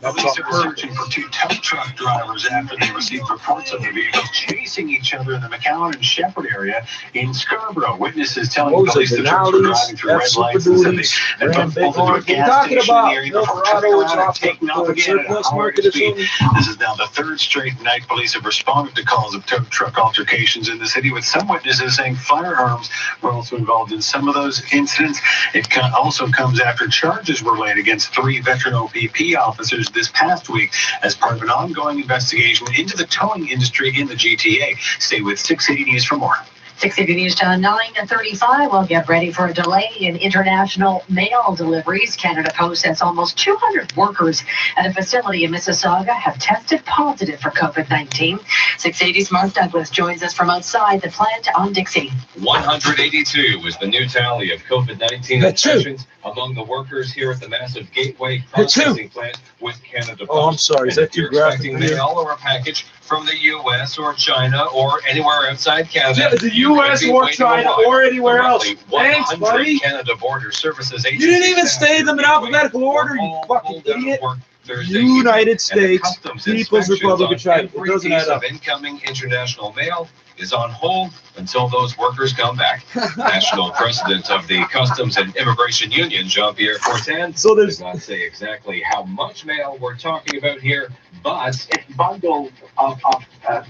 That's all searching for 2 tow truck drivers after they received reports of the vehicles chasing each other in the McAllen and Shepherd area in Scarborough. Witnesses telling police the trucks were driving through red lights and said they had pulled into a gas station in the area before turning around and taking off again at a higher speed. This is now the 3rd straight night police have responded to calls of tow truck altercations in the city, with some witnesses saying firearms were also involved in some of those incidents. It also comes after charges were laid against 3 veteran OPP officers this past week as part of an ongoing investigation into the towing industry in the GTA. Stay with 680 News for more. 680 News to 9:35. We'll get ready for a delay in international mail deliveries. Canada Post says almost 200 workers at a facility in Mississauga have tested positive for COVID-19. 680's Mark Douglas joins us from outside the plant on Dixie. 182 was the new tally of COVID-19 infections among the workers here at the massive Gateway processing plant with Canada Post. Oh, I'm sorry. Is that too graphic? Mail or a package from the U.S. or China or anywhere outside Canada. Yeah, the U.S. or China or anywhere else. Thanks, buddy. Canada Border Services You didn't even say them in alphabetical order, you fucking idiot. United States, People's Republic of China. It doesn't add up. Incoming international mail is on hold until those workers come back. National President of the Customs and Immigration Union, Jean-Pierre Fortin, does not say exactly how much mail we're talking about here, but it's bundles of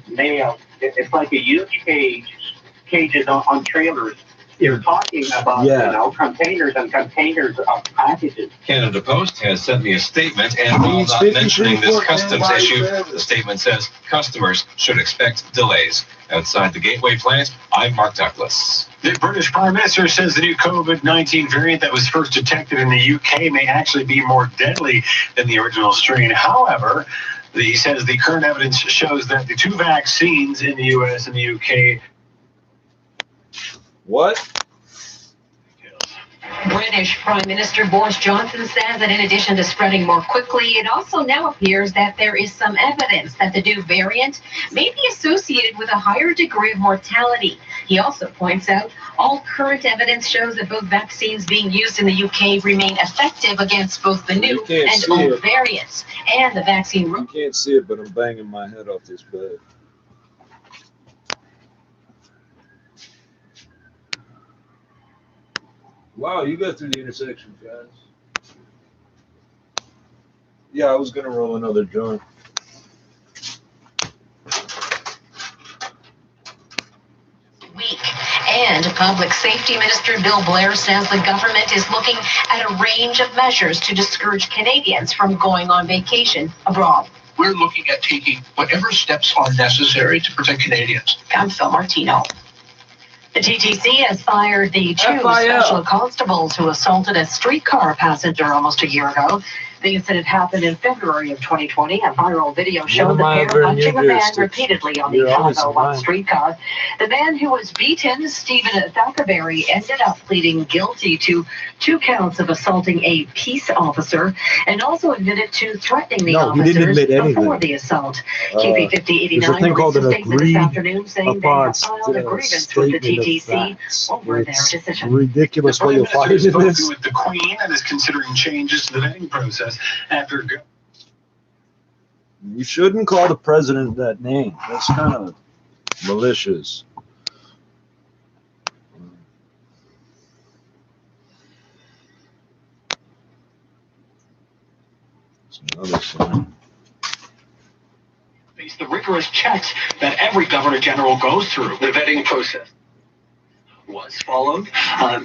mail. It's like a huge cages on trailers. You're talking about, containers and containers of packages. Canada Post has sent me a statement, and while not mentioning this customs issue, the statement says customers should expect delays. Outside the Gateway plant, I'm Mark Douglas. The British Prime Minister says the new COVID-19 variant that was first detected in the UK may actually be more deadly than the original strain. However, he says the current evidence shows that the 2 vaccines in the US and the UK. What? British Prime Minister Boris Johnson says that in addition to spreading more quickly, it also now appears that there is some evidence that the new variant may be associated with a higher degree of mortality. He also points out all current evidence shows that both vaccines being used in the UK remain effective against both the new and old variants. And the vaccine... You can't see it, but I'm banging my head off this bed. Wow, you got through the intersection, guys. Yeah, I was gonna roll another joint. And Public Safety Minister Bill Blair says the government is looking at a range of measures to discourage Canadians from going on vacation abroad. We're looking at taking whatever steps are necessary to protect Canadians. I'm Phil Martino. The TTC has fired the 2 special constables who assaulted a streetcar passenger almost a year ago. The incident happened in February of 2020. A viral video showed the pair punching a man repeatedly on the 501 streetcar. The man who was beaten, Stephen Thackerberry, ended up pleading guilty to 2 counts of assaulting a peace officer and also admitted to threatening the officers before the assault. KPT 89 released a statement this afternoon saying they have filed a grievance with the TTC over their decision. Ridiculous way of fighting this. With the Queen and is considering changes to the vetting process after. You shouldn't call the president that name. That's kind of malicious. That's another sign. Face the rigorous checks that every governor general goes through. The vetting process was followed,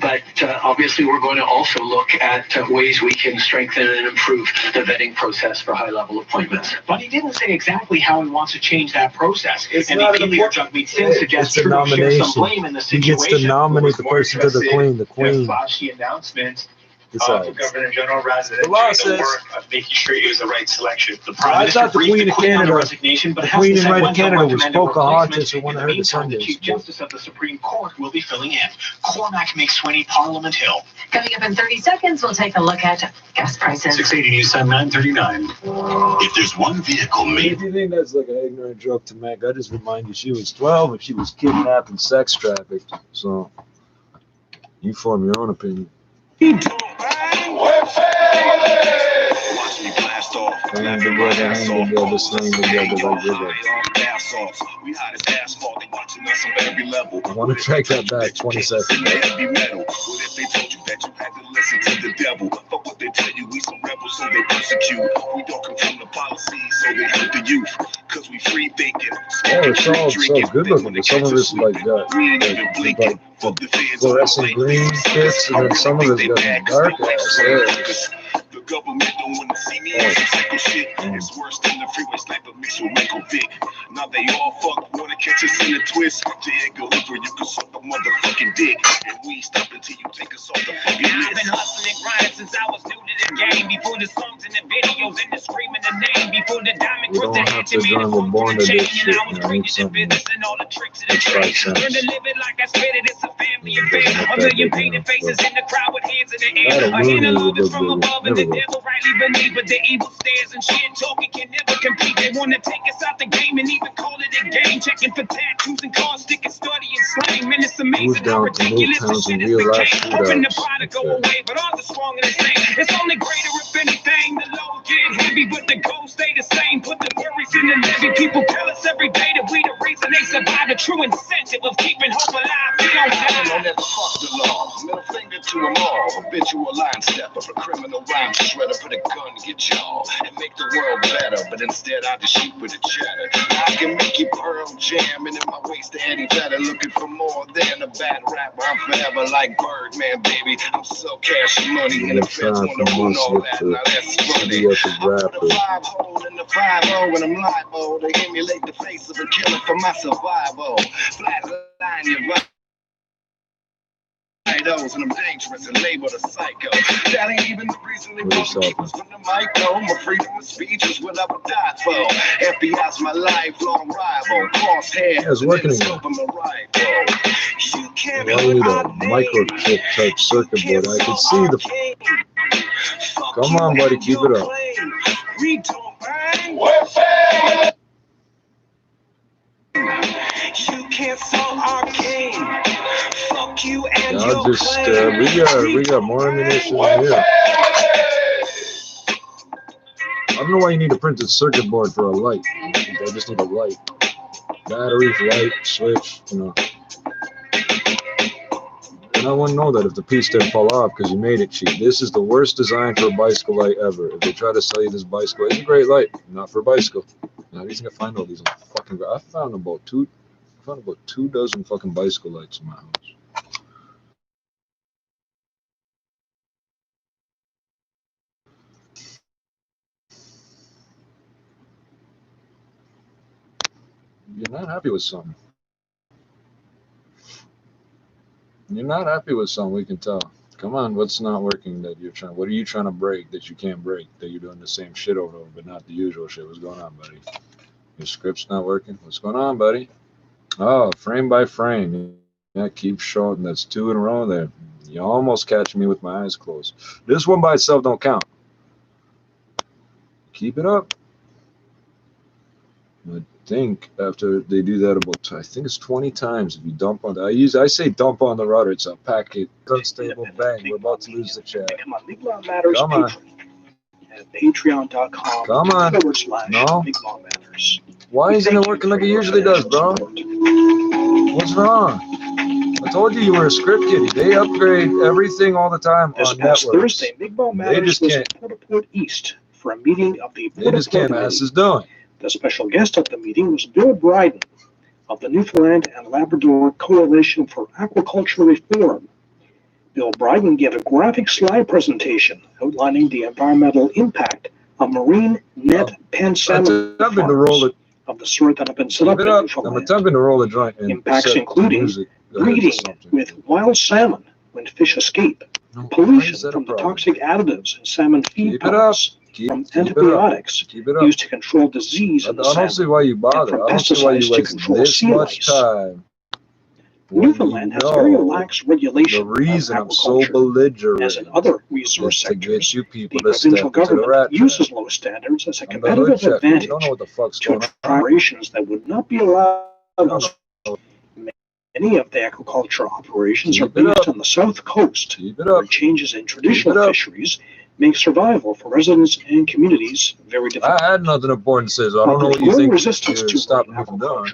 but obviously we're going to also look at ways we can strengthen and improve the vetting process for high-level appointments. But he didn't say exactly how he wants to change that process. And the leader Jagmeet Singh suggests Trudeau share some blame in the situation. He gets to nominate the person to the Queen. The Queen. Flashy announcement. Decides. Governor General rather than the law doing says, the work of making sure it was the right selection. The Prime Minister briefed the Queen on the resignation, but the Queen in right of Canada was Pocahontas, or one of her descendants. The Chief Justice of the Supreme Court will be filling in. Cormac McSweeney, Parliament Hill. Coming up in 30 seconds, we'll take a look at gas prices. 680 News Time 939. If there's one vehicle made. If you think that's like an ignorant joke to make, I just remind you she was 12 if she was kidnapped and sex trafficked. So you form your own opinion. Hang together, sling together like river. I want to track that back 20 seconds. But what they tell you, we some rebels, so they persecute. We don't conform to policies, so they help the youth. Cause we free thinking. Oh, it's all so good looking, but some of it's like fluorescent green kits, and then some of it's got dark ass hair. The government don't want to see me on some psycho shit. It's worse than the freeway sniper mixed with Michael Vick. Now they all fuck, wanna catch us in a twist. Diego Hoover, you can suck a motherfucking dick. And we stop until you take us off the fucking list. I've been hustling and grinding since I was new to the game. Before the songs and the videos and the screaming the name. Before the diamond crossed the head to me, the phone from the chain. And I was bringing the business and all the tricks of the trade. Learn to live it like I spit it, it's a family affair. A million painted faces in the crowd with hands in the air. A hand of love is from above and the devil rightly beneath. But the evil stares and shit talking can never compete. They want to take us out the game and even call it a game. Checking for tattoos and cars, sticking studying slang. Man, it's amazing how ridiculous this shit has became. Hoping the pride to go away, but ours are stronger than same. It's only greater if anything. The load get heavy, but the goals stay the same. Put the worries in the levy. People tell us every day that we the reason they survive. The true incentive of keeping hope alive. We don't die. Don't ever fuck the law. Middle finger to them all. Habitual line stepper for criminal rhyme shredder. Put a gun to get y'all and make the world better. But instead I just shoot with a chatter. I can make you Pearl Jam and in my waist to Eddie Vedder. Looking for more than a bad rapper. I'm forever like Birdman, baby. I'm so cash money and the feds wanna run all that. Now that's funny. I put a 5-hole in the 5-0 and I'm liable to emulate the face of a killer for my survival. Flatline your vibe. And I'm dangerous and labeled a psycho. That ain't even the reason they want to keep us from the mic, though. My freedom of speech is what I would die for. FBI's my lifelong rival. Crosshair, it's working again. I need a microchip type circuit board. I can see the. Come on, buddy, keep it up. We don't bang. We're family. You can't solve our game. Fuck you and I'll just we got more ammunition here. I don't know why you need a printed circuit board for a light. I just need a light. Battery, light, switch, you know. And I wouldn't know that if the piece didn't fall off because you made it cheap. This is the worst design for a bicycle light ever. If they try to sell you this bicycle, it's a great light, not for a bicycle. Now these gonna find all these fucking. I found about 2 dozen fucking bicycle lights in my house. You're not happy with something. You're not happy with something, we can tell. Come on, what's not working that you're trying? What are you trying to break that you can't break? That you're doing the same shit over and over, but not the usual shit. What's going on, buddy? Your script's not working. What's going on, buddy? Oh, frame by frame. Yeah, keep showing. That's 2 in a row there. You almost catch me with my eyes closed. This one by itself don't count. Keep it up. I think after they do that about, I think it's 20 times. If you dump on, I say dump on the router. It's a packet. Unstable. Bang. We're about to lose the chat. Come on, Legal Matters. Come on. At patreon.com. Come on. No. Legal Matters. Why isn't it working like it usually does, bro? What's wrong? I told you were a script kiddie. They upgrade everything all the time this on past networks. Thursday, Big Ball Matters was in Port East for a meeting of the They just can't ask us doing. The special guest at the meeting was Bill Bryden of the Newfoundland and Labrador Coalition for Aquaculture Reform. Bill Bryden gave a graphic slide presentation outlining the environmental impact of marine net pen salmon farms of the sort that have been set up in Newfoundland. I'm attempting to roll a joint. Impacts including breeding with wild salmon when fish escape, pollution from the toxic additives in salmon feed products, from antibiotics used to control disease in the salmon, I don't see why you bother. I don't see why you waste this much time. Newfoundland has very lax regulation. The reason I'm so belligerent as in other resource sectors, you people the provincial government uses low standards as a competitive advantage to operations that would not be allowed. Many of the aquaculture operations are based on the south coast, where changes in traditional fisheries make survival for residents and communities very difficult. I had nothing important to say, so I don't know what you think. Resistance to stopping me from doing.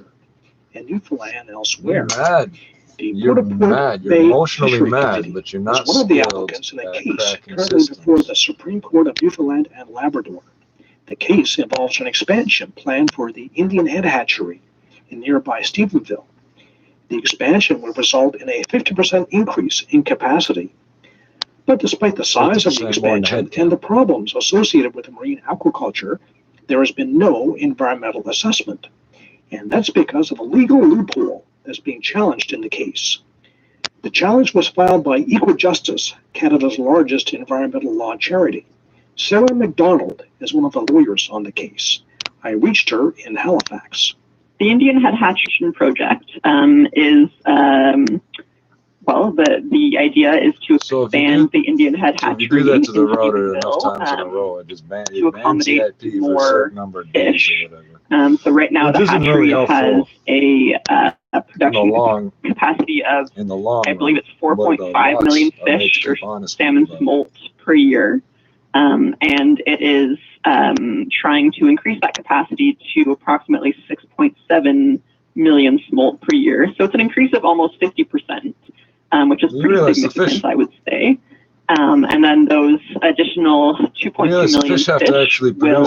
In Newfoundland and elsewhere. You're mad. You're mad. You're emotionally mad, but you're not one of the applicants in a case currently before the Supreme Court of Newfoundland and Labrador. The case involves an expansion plan for the Indian Head Hatchery in nearby Stephenville. The expansion would result in a 50% increase in capacity. But despite the size of the expansion and the problems associated with marine aquaculture, there has been no environmental assessment. And that's because of a legal loophole that's being challenged in the case. The challenge was filed by Equijustice, Canada's largest environmental law charity. Sarah McDonald is one of the lawyers on the case. I reached her in Halifax. The Indian Head Hatchery project is, well, the idea is to expand the Indian Head Hatchery. If you do that to the router enough times in a row, it just bans the IP for a certain number of days or whatever. So right now the hatchery has a production capacity of, I believe it's 4.5 million fish or salmon smolt per year. And it is trying to increase that capacity to approximately 6.7 million smolt per year. So it's an increase of almost 50%, which is pretty significant, I would say. And then those additional 2.2 million fish will